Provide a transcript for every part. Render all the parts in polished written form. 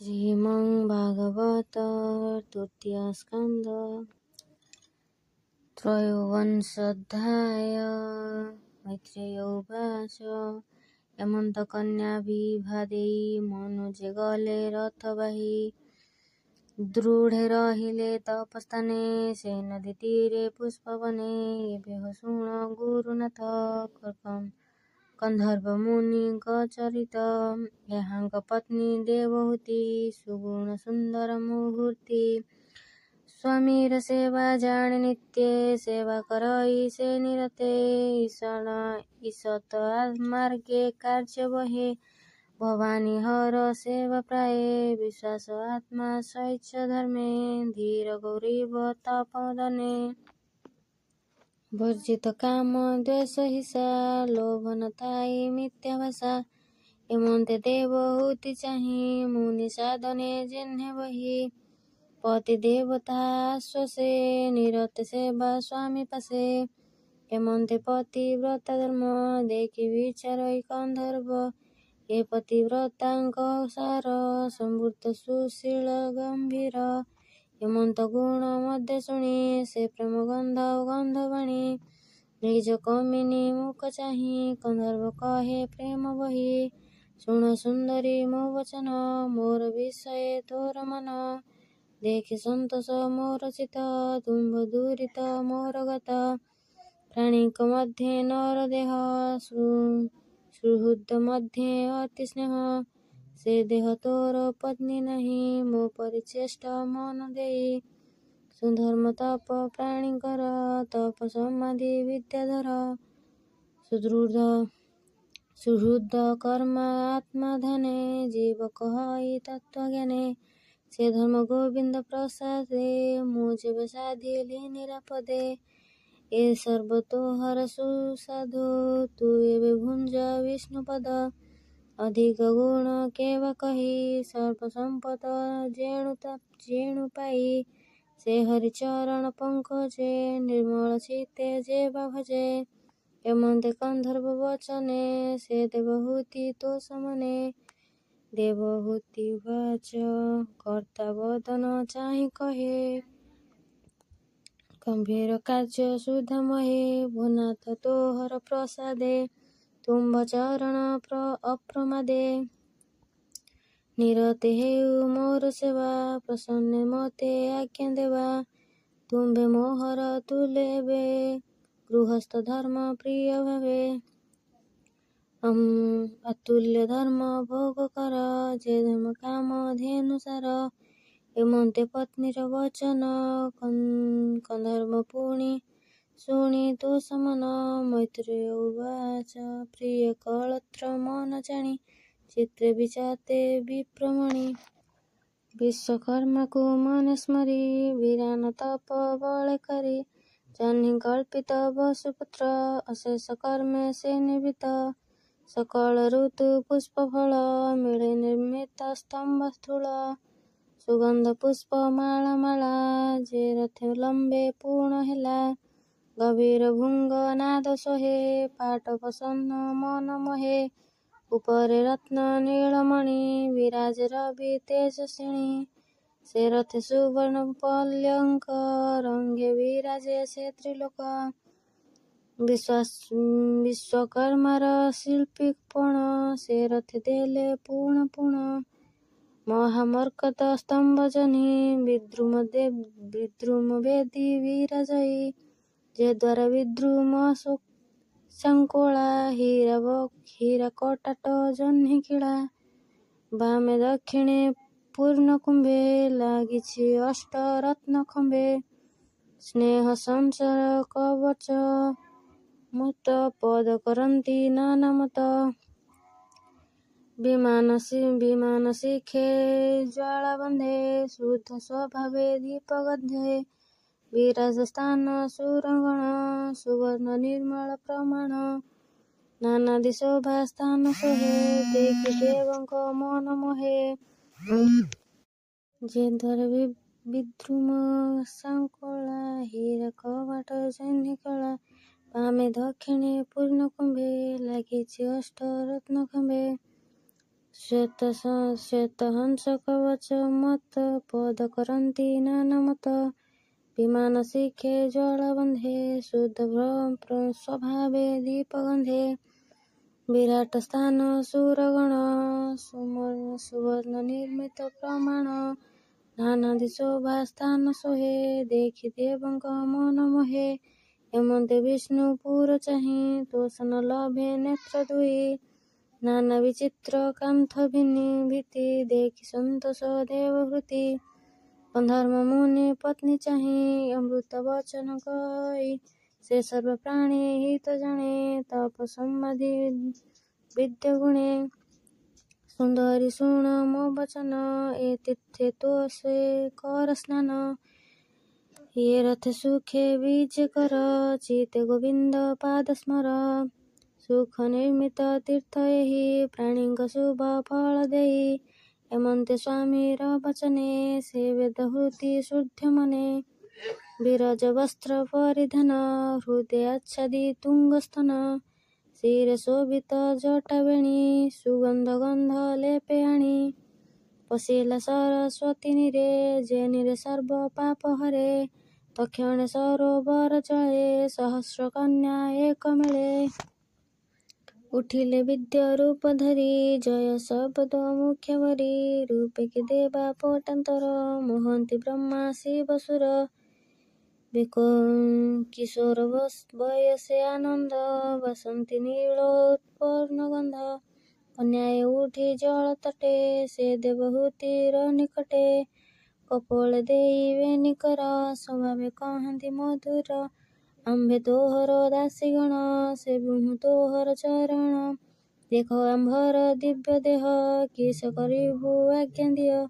श्रीमद्भागवत तृतीय स्कंद त्रयोविंशोऽध्याय। मैत्रेय उवाच यमन्तकन्याभिवादैः मनुजे गले रथबाही दृढे रहिले तपस्थाने से नदी तीरे पुष्पवने। एभेह शृण गुरुनाथ कंधर्व मुनिଙ୍କ चरित ଏହାଙ୍କ ପତ୍ନୀ ଦେବହୂତି ସୁଗୁଣ ସୁନ୍ଦର ମୁହୂର୍ତ୍ତି। ସ୍ୱାମୀର ସେବା ଜାଣେ ନିତ୍ୟେ ସେବା କରଇ ସେ ନିରତେ। ଈଶତ ମାର୍ଗେ କାର୍ଯ୍ୟ ବହେ ଭବାନୀ ହର ସେବା ପ୍ରାୟେ। ବିଶ୍ୱାସ ଆତ୍ମା ଶୌଚ ଧର୍ମେ ଧୀର ଗୌରୀବ ତପୋଦନେ। ବର୍ଜିତ କାମ ଦ୍ୱେଷ ହିଂସା ଲୋଭ ନ ଥାଇ ମିଥ୍ୟା ଭାଷା। ଏମନ୍ତେ ଦେବହୂତି ଚାହିଁ ମୁନି ସାଧନେ ଯେହ୍ନେ ବହି। ପତି ଦେବତା ଆଶ୍ୱାସେ ନିରତେ ସେବା ସ୍ୱାମୀ ପାଶେ। ଏମନ୍ତେ ପତିବ୍ରତା ଧର୍ମ ଦେଖି ବିଚାରଇ କନ୍ଧର୍ବ। ଏ ପତିବ୍ରତାଙ୍କ ସାର ସମୃଦ୍ଧ ସୁଶୀଳ ଗମ୍ଭୀର। ଏମନ୍ତ ଗୁଣ ମଧ୍ୟ ଶୁଣି ସେ ପ୍ରେମ ଗନ୍ଧବାଣୀ। ନିଜ କମିନୀ ମୁଖ ଚାହିଁ କନ୍ଧର୍ବ କହେ ପ୍ରେମ ବହି। ଶୁଣ ସୁନ୍ଦରୀ ମୋ ବଚନ ମୋର ବିଷୟ ତୋର ମନ। ଦେଖି ସନ୍ତୋଷ ମୋର ଚିତ ତୁମ୍ଭ ଦୂରିତ ମୋର ଗତ। ପ୍ରାଣୀଙ୍କ ମଧ୍ୟେ ନର ଦେହ ସୁହୃଦ ମଧ୍ୟେ ଅତି ସ୍ନେହ। ସେ ଦେହ ତୋର ପତ୍ନୀ ନାହିଁ ମୋ ପରି ଚେଷ୍ଟ ମନ ଦେଇ। ସୁଧର୍ମ ତପ ପ୍ରାଣୀଙ୍କର ତପ ସମାଧି ବିଦ୍ୟାଧର। ସୁହୃଦ କର୍ମ ଆତ୍ମା ଧ୍ୟାନେ ଜୀବକ ହଇ ତତ୍ତ୍ୱ ଜ୍ଞାନେ। ସେ ଧର୍ମ ଗୋବିନ୍ଦ ପ୍ରସାଦେ ମୁଁ ଯେବେ ସାଧିଲି ନିରାପଦେ। ଏ ସର୍ବ ତୋହର ସୁସାଧୁ ତୁ ଏବେ ଭୁଞ୍ଜ ବିଷ୍ଣୁପଦ। ଅଧିକ ଗୁଣ କେବା କହି ସର୍ବ ସମ୍ପଦ ଯେଣୁ ପାଇ। ସେ ହରି ଚରଣ ପଙ୍କଜେ ନିର୍ମଳ ଚିତ୍ତେ ଯେବା ଭଜେ। ଏମନ୍ତେ କନ୍ଧର୍ବ ବଚନେ ସେ ଦେବହୂତି ତୋ ସମନେ। ଦେବହୂତି ଉବାଚ କର୍ତ୍ତା ବଦନ ଚାହିଁ କହେ ଗମ୍ଭୀର କାର୍ଯ୍ୟ ସୁଧାମହେ। ଭୂନାଥ ତୋହର ପ୍ରସାଦେ ତୁମ୍ଭ ଚରଣ ଅପ୍ରମାଦେ। ନିରତେ ହେଉ ମୋର ସେବା ପ୍ରସନ୍ନେ ମତେ ଆଜ୍ଞା ଦେବା। ତୁମ୍ଭେ ମୋହର ତୁଲେ ଏବେ ଗୃହସ୍ଥ ଧର୍ମ ପ୍ରିୟ ଭାବେ। ଅତୁଲ୍ୟ ଧର୍ମ ଭୋଗ କର ଯେ ଧର୍ମ କାମ ଧେନୁ ସାର। ଏମନ୍ତେ ପତ୍ନୀର ବଚନ କନ୍ଧର୍ବ ପୁଣି ଶୁଣି ତୋ ସମନ। ମୈତ୍ରେୟ ଉବାଚ ପ୍ରିୟ କଳତ୍ର ମନ ଜାଣି ଚିତ୍ରେ ବିଚାତେ ବିପ୍ରମଣି। ବିଶ୍ୱକର୍ମାକୁ ମନେ ସ୍ମରି ବିରାନ ତପ ବଳେ କରି। ଜହ୍ନି କଳ୍ପିତ ବସୁପୁତ୍ର ଅଶେଷ କର୍ମେ ସେ ନିବୃତ। ସକଳ ଋତୁ ପୁଷ୍ପ ଫଳ ମିଳେ ନିର୍ମିତ ସ୍ତମ୍ଭ ସ୍ଥୂଳ। ସୁଗନ୍ଧ ପୁଷ୍ପ ମାଳା ମାଳା ଯେ ରଥେ ଲମ୍ବେ ପୂର୍ଣ୍ଣ ହେଲା। ଗଭୀର ଭୃଙ୍ଗ ନାଦ ସୋହେ ପାଟ ପ୍ରସନ୍ନ ମନ ମୋହେ। ଉପରେ ରତ୍ନ ନୀଳମଣି ବିରାଜେ ରବି ତେଜସ୍ୱିନୀ। ସେ ରଥେ ସୁବର୍ଣ୍ଣ ପଲ୍ଲଙ୍କ ରଙ୍ଗେ ବିରାଜେ ସେ ତ୍ରିଲୋକ। ବିଶ୍ୱକର୍ମାର ଶିଳ୍ପୀ ପଣ ସେ ରଥେ ଦେଲେ ପୁଣ ପୁଣ। ମହାମର୍କତ ସ୍ତମ୍ଭ ଜହ୍ନି ବିଦ୍ରୁମ ବେଦୀ ବିରାଜଇ। ଯେ ଦ୍ୱାର ବିଦ୍ରୁମ ଶଙ୍କୁଳା ହୀରା କଟାଟ ଜହ୍ନି କିଳା। ବାମେ ଦକ୍ଷିଣେ ପୂର୍ଣ୍ଣ କୁମ୍ଭେ ଲାଗିଛି ଅଷ୍ଟ ରତ୍ନ ଖମ୍ବେ। ସ୍ନେହ ସଂସାର କବଚ ମତ ପଦ କରନ୍ତି ନାନା ମତ। ବିମାନ ଶିଖେ ଜ୍ୱାଳା ବନ୍ଧେ ଶୁଦ୍ଧ ସ୍ୱଭାବେ ଦୀପ ଗନ୍ଧେ। ବିରାଜ ସ୍ଥାନ ସୁରଗଣ ସୁବର୍ଣ୍ଣ ନିର୍ମଳ ପ୍ରମାଣ। ନାନାଦି ଶୋଭା ସ୍ଥାନ ସୋହେ ଦେଖି ଦେବଙ୍କ ମନ ମୋହେ। ଯେ ଦ୍ୱାର ବିଦ୍ରୁମ ଶଙ୍କୁଳା ହୀରା କବାଟ ଜହ୍ନି କଳା। ବାମେ ଦକ୍ଷିଣେ ପୂର୍ଣ୍ଣ କୁମ୍ଭେ ଲାଗିଛି ଅଷ୍ଟ ରତ୍ନ ଖମ୍ବେ। ଶ୍ଵେତହଂସ କବଚ ମତ ପଦ କରନ୍ତି ନାନା ମତ। ବିମାନ ଶିଖେ ଜ୍ୱାଳ ବନ୍ଧେ ଶୁଦ୍ଧ ସ୍ୱଭାବେ ଦୀପ ଗନ୍ଧେ। ବିରାଟ ସ୍ଥାନ ସୁରଗଣ ସୁବର୍ଣ୍ଣ ନିର୍ମିତ ପ୍ରମାଣ। ନାନାଦି ଶୋଭା ସ୍ଥାନ ସୋହେ ଦେଖି ଦେବଙ୍କ ମନ ମୋହେ। ଏମନ୍ତେ ବିଷ୍ଣୁ ପୁର ଚାହିଁ ତୋଷଣ ଲଭେ ନେତ୍ର ଦୁଇ। ନାନା ବିଚିତ୍ର କାନ୍ଥ ଭୀତି ଦେଖି ସନ୍ତୋଷ ଦେବହୃତି। ଗନ୍ଧର୍ବ ମୁନି ପତ୍ନୀ ଚାହିଁ ଅମୃତ ବଚନ କହି। ସେ ସର୍ବ ପ୍ରାଣୀ ହିତ ଜାଣେ ତପ ସମାଧି ବିଦ୍ୟ ଗୁଣେ। ସୁନ୍ଦରୀ ଶୁଣ ମୋ ବଚନ ଏ ତୀର୍ଥେ ତୋ ସେ କର ସ୍ନାନ। ଏ ରଥେ ସୁଖେ ବିଜେ କର ଚିତେ ଗୋବିନ୍ଦ ପାଦ ସ୍ମର। ସୁଖ ନିର୍ମିତ ତୀର୍ଥ ଏହି ପ୍ରାଣୀଙ୍କ ଶୁଭ ଫଳ ଦେଇ। ଏମନ୍ତେ ସ୍ୱାମୀର ବଚନେ ସେ ବେଦ ହୃତି ଶୁଦ୍ଧ ମନେ। ବିରଜ ବସ୍ତ୍ର ପରିଧାନ ହୃଦେ ଆଚ୍ଛାଦି ତୁଙ୍ଗ ସ୍ତନ। ଶିରେ ଶୋଭିତ ଜଟା ବେଣୀ ସୁଗନ୍ଧ ଗନ୍ଧ ଲେପେ ଆଣି। ପଶିଲା ସରସ୍ୱତୀ ନୀରେ ଯେ ନୀରେ ସର୍ବ ପାପ ହରେ। ତକ୍ଷଣେ ସରୋବର ଜଳେ ସହସ୍ର କନ୍ୟା ଏକ ମିଳେ। ଉଠିଲେ ବିଦ୍ୟ ରୂପ ଧରି ଜୟ ଶବ୍ଦ ମୁଖ୍ୟ ଭରି। ରୂପେ କି ଦେବା ପଟାନ୍ତର ମୋହନ୍ତି ବ୍ରହ୍ମା ଶିବ ସୁର। କିଶୋର ବୟସେ ଆନନ୍ଦ ବାସନ୍ତି ନୀଳ ଉତ୍ପନ୍ନ ଗନ୍ଧ। କନ୍ୟାଏ ଉଠି ଜଳ ତଟେ ସେ ଦେବହୂତିର ନିକଟେ। କପୋଳ ଦେଇ ବେନିକର ସ୍ୱଭାବେ କହନ୍ତି ମଧୁର। ଆମ୍ଭେ ତୋହର ଦାସୀଗଣ ସେବିହୁ ତୋହର ଚରଣ। ଦେଖ ଆମ୍ଭର ଦିବ୍ୟ ଦେହ କିସ କରିବୁ ଆଜ୍ଞା ଦିଅ।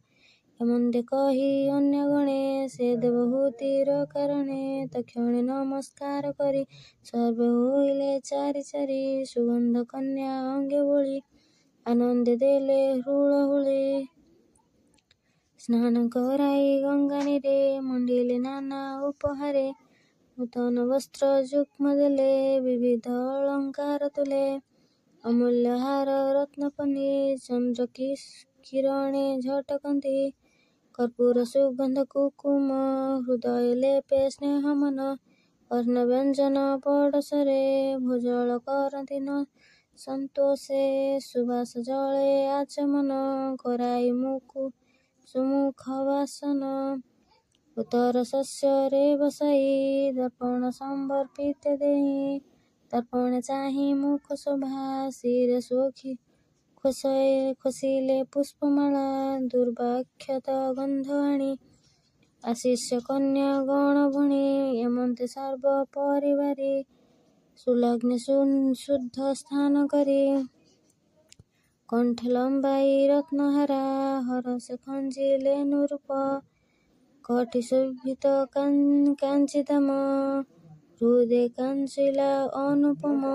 ଏମନ୍ତେ କହି ଅନ୍ୟଗଣେ ସେ ଦେବହୂତିର କାରଣେ। ତକ୍ଷଣେ ନମସ୍କାର କରି ସର୍ବେ ହୋଇଲେ ଚାରି ଚାରି। ସୁଗନ୍ଧ କନ୍ୟା ଅଙ୍ଗେ ବୋଳି ଆନନ୍ଦେ ଦେଲେ ହୁଳହୁଳି। ସ୍ନାନ କରାଇ ଗଙ୍ଗା ନୀରେ ମଣ୍ଡିଲେ ନାନା ଉପହାରେ। ନୂତନ ବସ୍ତ୍ର ଯୁଗ୍ମ ଦେଲେ ବିବିଧ ଅଳଙ୍କାର ତୁଲେ। ଅମୂଲ୍ୟ ହାର ରତ୍ନପନି ଚନ୍ଦ୍ର କିରଣେ ଝଟକନ୍ତି। କର୍ପୂର ସୁଗନ୍ଧ କୁକୁମ ହୃଦୟ ଲେପେ ସ୍ନେହ ମନ। ଅନ୍ନ ବ୍ୟଞ୍ଜନ ପଡ଼ୋଶରେ ଭୋଜଳ କରନ୍ତି ସନ୍ତୋଷେ। ସୁବାସ ଜଳେ ଆଚମନ କରାଇ ସୁମୁଖ ବାସନ। ଉତ୍ତର ଶସ୍ୟରେ ବସାଇ ଦର୍ପଣ ସମ୍ବର୍ପିତେ ଦେଇ। ଦର୍ପଣେ ଚାହିଁ ମୁଖ ଶୋଭା ଶିରେ ଖୋସିଲେ ପୁଷ୍ପମାଳା। ଦୁର୍ବାକ୍ଷତ ଗନ୍ଧ ଆଣି ଆଶିଷ୍ୟ କନ୍ୟା ଗଣ ଭଣି। ଏମନ୍ତେ ସର୍ବ ପରିବାରି ସୁଲଗ୍ନେ ଶୁଦ୍ଧ ସ୍ନାନ କରି। କଣ୍ଠେ ଲମ୍ବାଇ ରତ୍ନହାରା ହରଷେ ଖଞ୍ଜିଲେ ନୂରୂପ। କଟି ଶୋଭିତ କାଞ୍ଚି ଦାମ ହୃଦେ କାଞ୍ଚିଲା ଅନୁପମ।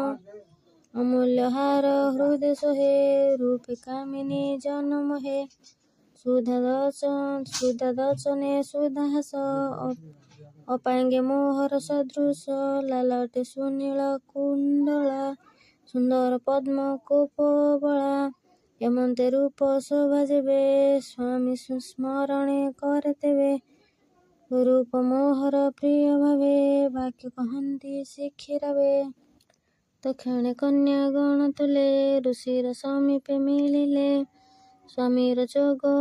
ଅମୂଲ୍ୟ ହାର ହୃଦେ ସୋହେ ରୂପେ କାମିନୀ ଜନ ମୋହେ। ସୁଧା ଦଚନେ ସୁଧା ହାସ ଅପାଙ୍ଗେ ମୋହର ସଦୃଶ। ଲାଲଟେ ସୁନୀଳ କୁଣ୍ଡଳା ସୁନ୍ଦର ପଦ୍ମ କୋପବଳା। ଏମନ୍ତେ ରୂପ ଶୋଭା ଯେବେ ସ୍ୱାମୀ ସ୍ମରଣେ କରେ ତେବେ। ରୂପ ମୋହର ପ୍ରିୟ ଭାବେ ବାକ୍ୟ କହନ୍ତି ଶିଖି ରବେ। ତକ୍ଷଣେ କନ୍ୟା ଗଣ ତୁଲେ ଋଷିର ସମୀପେ ମିଳିଲେ। ସ୍ୱାମୀର ଯୋଗ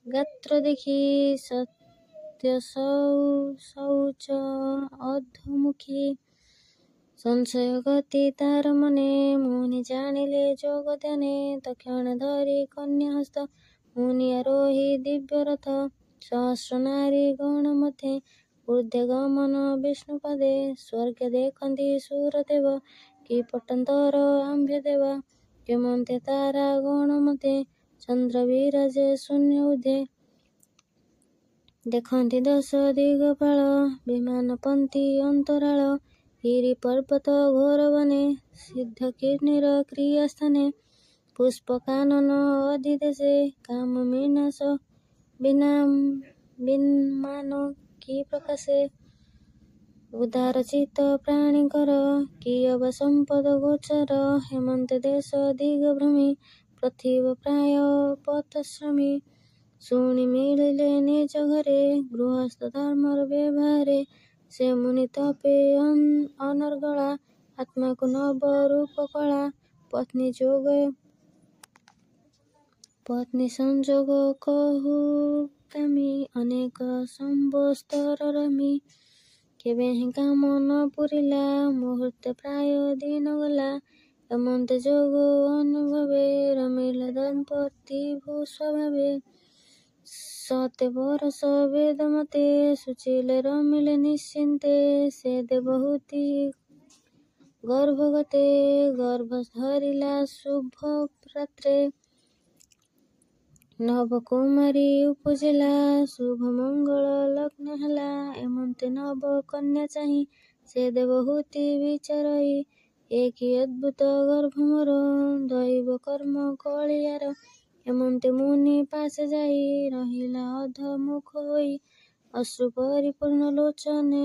ଗାତ୍ର ଦେଖି ସତ୍ୟ ଶୌଚ ଅଧୋମୁଖୀ। ସଂଶୟ ଗତି ତାର ମନେ ମୁନି ଜାଣିଲେ ଯୋଗ ଧ୍ୟାନେ। ତକ୍ଷଣ ଧରି କନ୍ୟା ହସ୍ତ ମୁନି ଆରୋହୀ ଦିବ୍ୟ ରଥ। ସହସ୍ର ନାରୀ ଗଣ ମଧ୍ୟେ ଊର୍ଦ୍ଧ୍ୱେ ଗମନ ବିଷ୍ଣୁ ପାଦେ। ସ୍ୱର୍ଗ ଦେଖନ୍ତି ସୁର ଦେବ କି ପଟାନ୍ତର ଆମ୍ଭେ ଦେବା। କେମନ୍ତେ ତାରା ଗଣ ମଧ୍ୟେ ଚନ୍ଦ୍ର ବିରାଜେ ଶୂନ୍ୟ ଊର୍ଦ୍ଧ୍ୱେ। ଦେଖନ୍ତି ଦଶ ଦିଗପାଳ ବିମାନ ପନ୍ତି ଅନ୍ତରାଳ। ଗିରି ପର୍ବତ ଘୋର ବନେ ସିଦ୍ଧ କିର୍ଣ୍ଣିର କ୍ରିୟା ସ୍ଥାନେ। ପୁଷ୍ପ କାନନ ଅଧିଦେଶେ କାମ ବିମାନ କି ପ୍ରକାଶେ। ଉଦାର ଚିତ୍ତ ପ୍ରାଣୀଙ୍କର କି ଅବା ସମ୍ପଦ ଗୋଚର। ହେମନ୍ତେ ଦେଶ ଦିଗ ଭ୍ରମି ପ୍ରଥିବ ପ୍ରାୟ ପଥଶ୍ରମୀ। ଶୁଣି ମିଳିଲେ ନିଜ ଘରେ ଗୃହସ୍ଥ ଧର୍ମର ବ୍ୟବହାରେ। ସେ ମୁନି ତପେ ଅନର୍ଗଳା ଆତ୍ମାକୁ ନବ ରୂପ କଳା। ପତ୍ନୀ ସଂଯୋଗ କହୁ କାମୀ ଅନେକ ସମ୍ବସ୍ତର ରମି। କେବେ ହିଁ କାମ ନ ପୁରିଲା ମୁହୂର୍ତ୍ତେ ପ୍ରାୟ ଦିନ ଗଲା। ଏମନ୍ତେ ଯୋଗ ଅନୁଭବେ ରମିଲା ଦମ୍ପତି ଭୂ ସ୍ୱଭାବେ। ସତେ ବରଷ ବେଦ ମତେ ଶୁଚିଲେ ରମିଲେ ନିଶ୍ଚିନ୍ତେ। ସେ ଦେବହୂତି ଗର୍ଭଗତେ ଗର୍ଭ ଧରିଲା ଶୁଭ ରାତ୍ରେ। ନବକୁମାରୀ ଉପୁଜିଲା ଶୁଭ ମଙ୍ଗଳ ଲଗ୍ନ ହେଲା। ଏମନ୍ତେ ନବ କନ୍ୟା ଚାହିଁ ସେ ଦେବହୂତି ବିଚାରଇ। ଏ କି ଅଦ୍ଭୁତ ଗର୍ଭ ମୋର ଦୈବ କର୍ମ କଳିଆର। ଏମନ୍ତେ ମୁନି ପାଶେ ଯାଇ ରହିଲା ଅଧମୁଖ ହୋଇ। ଅଶ୍ରୁ ପରିପୂର୍ଣ୍ଣ ଲୋଚନେ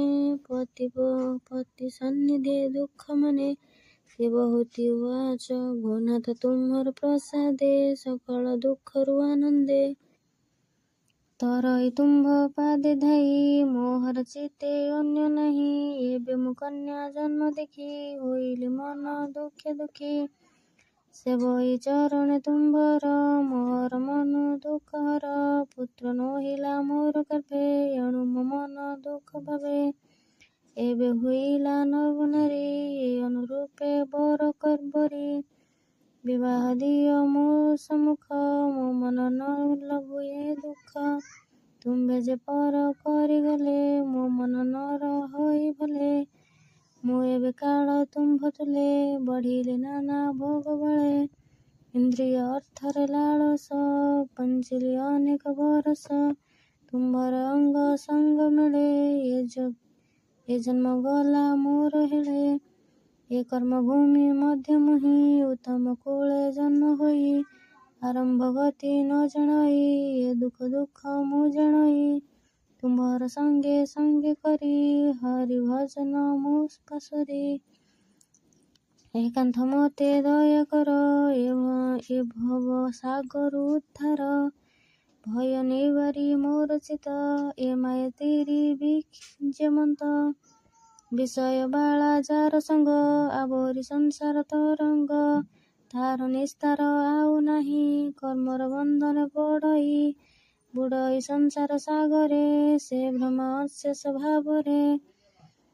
ପତି ସନ୍ନିଧେ ଦୁଃଖ ମନେ। ଦେବହୂତି ଉବାଚ ଭୂନାଥ ତୁମ୍ଭର ପ୍ରସାଦେ ସକଳ ଦୁଃଖରୁ ଆନନ୍ଦେ। ତରଇ ତୁମ୍ଭ ପାଦେ ଧାଇ ମୋହର ଚିତ୍ତେ ଅନ୍ୟ ନାହିଁ। ଏବେ ମୁଁ କନ୍ୟା ଜନ୍ମ ଦେଖି ହୋଇଲି ମନ ଦୁଃଖେ ଦୁଃଖୀ। ସେବଇ ଚରଣେ ତୁମ୍ଭର ମୋର ମନ ଦୁଃଖ ହର। ପୁତ୍ର ନୋହିଲା ମୋର ଗର୍ଭେ ଏଣୁ ମୋ ମନ ଦୁଃଖ ଭାବେ। ଏବେ ହୋଇଲା ନବ ନାରୀ ଏ ଅନୁରୂପେ ବର ବରି। ବିବାହ ଦିଅ ମୋ ସମ୍ମୁଖ ମୋ ମନ ନ ଲଭୁ ଏ ଦୁଃଖ। ତୁମ୍ଭେ ଯେ ପର କରିଗଲେ ମୋ ମନ ନର ହୋଇ ଭଲେ। ମୁଁ ଏବେ କାଳ ତୁମ୍ଭ ତୁଲେ ବଢ଼ିଲେ ନାନା ଭୋଗ ବଳେ। ଇନ୍ଦ୍ରିୟ ଅର୍ଥରେ ଲାଳସ ବଞ୍ଚିଲି ଅନେକ ବରଷ। ତୁମ୍ଭର ଅଙ୍ଗ ସଙ୍ଗ ମିଳେ ଏ ଜନ୍ମ ଗଲା ମୋର ହେଳେ। ଏ କର୍ମଭୂମି ମଧ୍ୟ ମୁହିଁ ଉତ୍ତମ କୂଳେ ଜନ୍ମ ହୋଇ। ଆରମ୍ଭ ଗତି ନ ଜାଣଇ ଏ ଦୁଃଖ ମୁଁ ଜାଣଇ। ତୁମ୍ଭର ସଙ୍ଗେ ସଙ୍ଗେ କରି ହରି ଭଜନ ମୁଁ ପାଶୋରି। ଏକାନ୍ତ ମୋତେ ଦୟା କର ଏ ଭବ ସାଗର ଉଦ୍ଧାର। ଭୟ ନିବାରି ମୋର ଚିତ ଏ ମାୟା ତିରି ବିଜେମନ୍ତ। ବିଷୟ ବାଳା ଯାର ସଙ୍ଗ ଆବୋରି ସଂସାର ତରଙ୍ଗ। ତାର ନିସ୍ତାର ଆଉ ନାହିଁ କର୍ମର ବନ୍ଧନ ବୁଡ଼ଇ ସଂସାର ସାଗରେ। ସେ ଭ୍ରମ ଅଶେଷ ଭାବରେ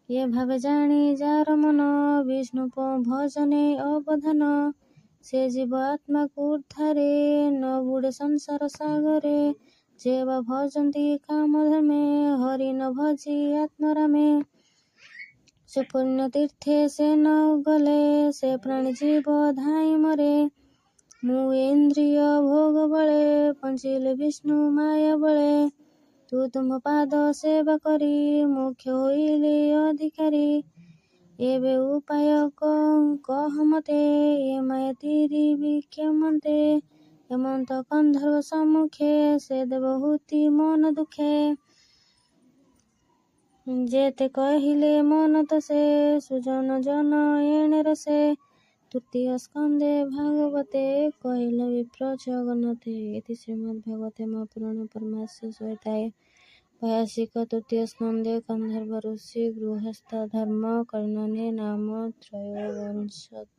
ଏ ଭାବେ ଜାଣି ଯାର ମନ ବିଷ୍ଣୁ ଭଜନେ ଅବଧାନ। ସେ ଜୀବ ଆତ୍ମାକୁ ଉଦ୍ଧାରେ ନ ବୁଡ଼େ ସଂସାର ସାଗରେ। ଯେ ବା ଭଜନ୍ତି କାମ ଧର୍ମେ ହରି ନ ଭଜି ଆତ୍ମରାମେ। ସୁପୁଣ୍ୟ ତୀର୍ଥେ ସେ ନ ଗଲେ ସେ ପ୍ରାଣୀ ଜୀବ ଧାଇଁ ମରେ। ମୁଁ ଇନ୍ଦ୍ରିୟ ଭୋଗ ବଳେ ବଞ୍ଚିଲେ ବିଷ୍ଣୁ ମାୟା ବଳେ। ତୁ ତୁମ୍ଭ ପାଦ ସେବା କରି ମୋକ୍ଷ ହୋଇଲି ଅଧିକାରୀ। ଏବେ ଉପାୟ କହ ମତେ ଏ ମାୟା ତିରି ବିକ୍ଷମନ୍ତେ। ଏମନ୍ତ ଗନ୍ଧର୍ବ ସମ୍ମୁଖେ ସେ ଦେବହୂତି ମନ ଦୁଃଖେ। ଯେତେ କହିଲେ ମନ ତୋଷେ ସୁଜନ ଜନ ଏଣେ ରସେ। ତୃତୀୟ ସ୍କନ୍ଧେ ଭାଗବତେ କହିଲ ବିପ୍ର ଜଗନ୍ନାଥେ। ଇତି ଶ୍ରୀମଦ୍ ଭାଗବତେ ମହାପୁରାଣେ ପରମାଂଶ ସଂହିତାଏ ଭାଷ୍ୟିକ ତୃତୀୟ ସ୍କନ୍ଧେ ଗନ୍ଧର୍ବ ଋଷି ଗୃହସ୍ଥ ଧର୍ମ କର୍ଣ୍ଣନେ ନାମ ତ୍ରୟୋବିଂଶୋଧ୍ୟାୟ।